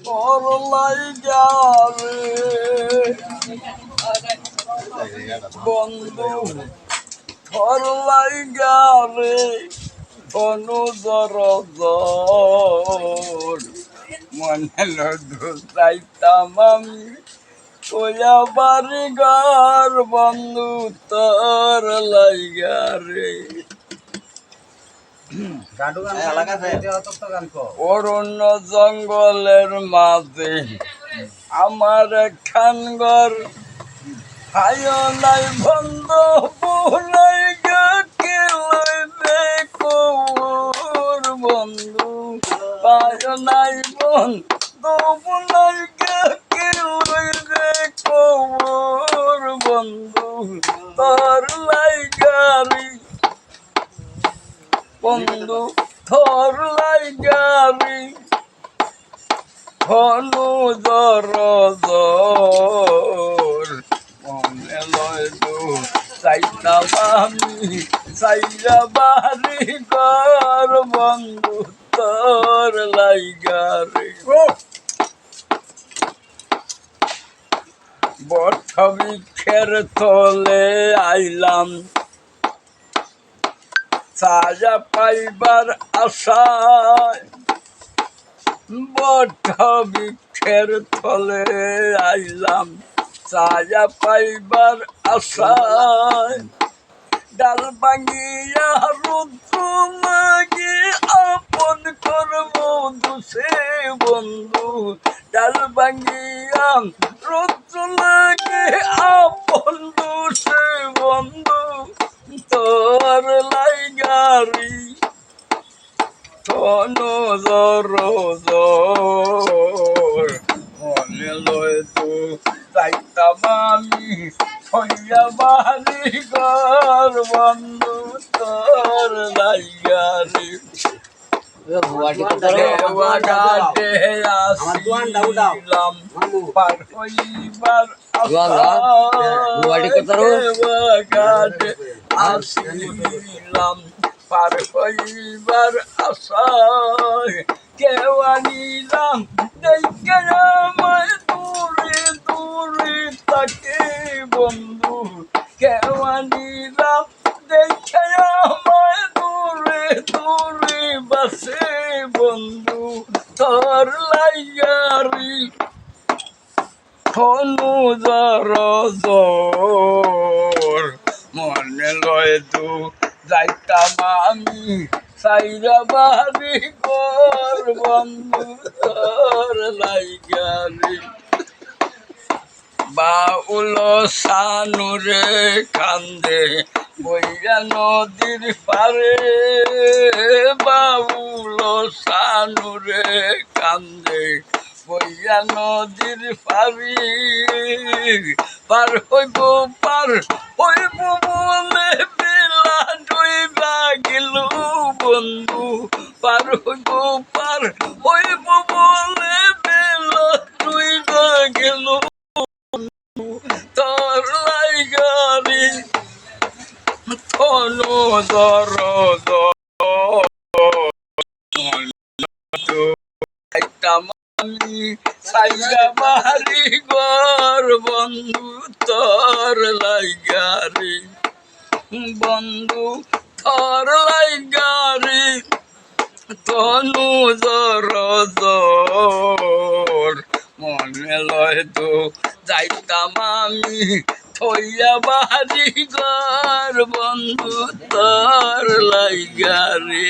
করলাই যাবে বন্ধু করলাই যাবে অনুদর মনে লডু চাইতাম আমি ওয়া বাড়ি ঘর বন্ধু তোর লাইগা রে অরণ্য জঙ্গলের মাঝে আমার একখান ঘর হায় নাই বন্ধু পুরাই গে লইবে কবুর বন্ধু পায় নাই বন্ধু পুরাই গে লইবে কবুর বন্ধু তোর লাইগারি বন্ধু তোর লাইগারি হনু জর মনে লয় দু চাইতাম আমি চাইয়া বাড়ি ঘর বন্ধু তোর লাইগারি বট বৃক্ষের তলে আইলাম সাজা পাইবার আশায় বট বৃক্ষের তলে আইলাম সাজা পাইবার আশায় ডাল ভাঙিয়া রুদ্র লাগি আপন করব দুসে বন্ধু ডাল ভাঙিয়া রুদ্র লাগে আপন দুসে বন্ধু তোর লাইগারি তনু জর মনে লয় তো চাইতাম আমি হইয়া বাড়ি ঘর বন্ধু তোর লাইগারি ঘাটে আসিলাম পার হইবার ঘাটে আসিলাম পার হইবার আশায় কেউ আনিলাম দেখে আমায় দূরে দূরে তাকে বন্ধু কেউ আনিলাম দেখে আমায় দূরে দূরে বাসে বন্ধু তোর লাইগারি হনু জর মনে লয় দু যাইতাম আমি সাইরা বাড়ি ঘর বন্ধু তোর লাইগারি বাউল সানুরে কান্দে বইয়া নদীর পারে বাউল সানুরে কান্দে বইয়া নদীর পারি পার হইব বলে বেলা ডুইবা গেল বন্ধু পার হইব বলে বেলা ডুইবা গেল তোর লাইগারি তনু জর আমি সাইয়া বাড়ি ঘর বন্ধু তোর লাইগারি বন্ধু তোর লাইগারি তনু জর মনে লয় তো যাইতাম আমি থইয়া বাড়ি ঘর বন্ধু তোর লাইগারি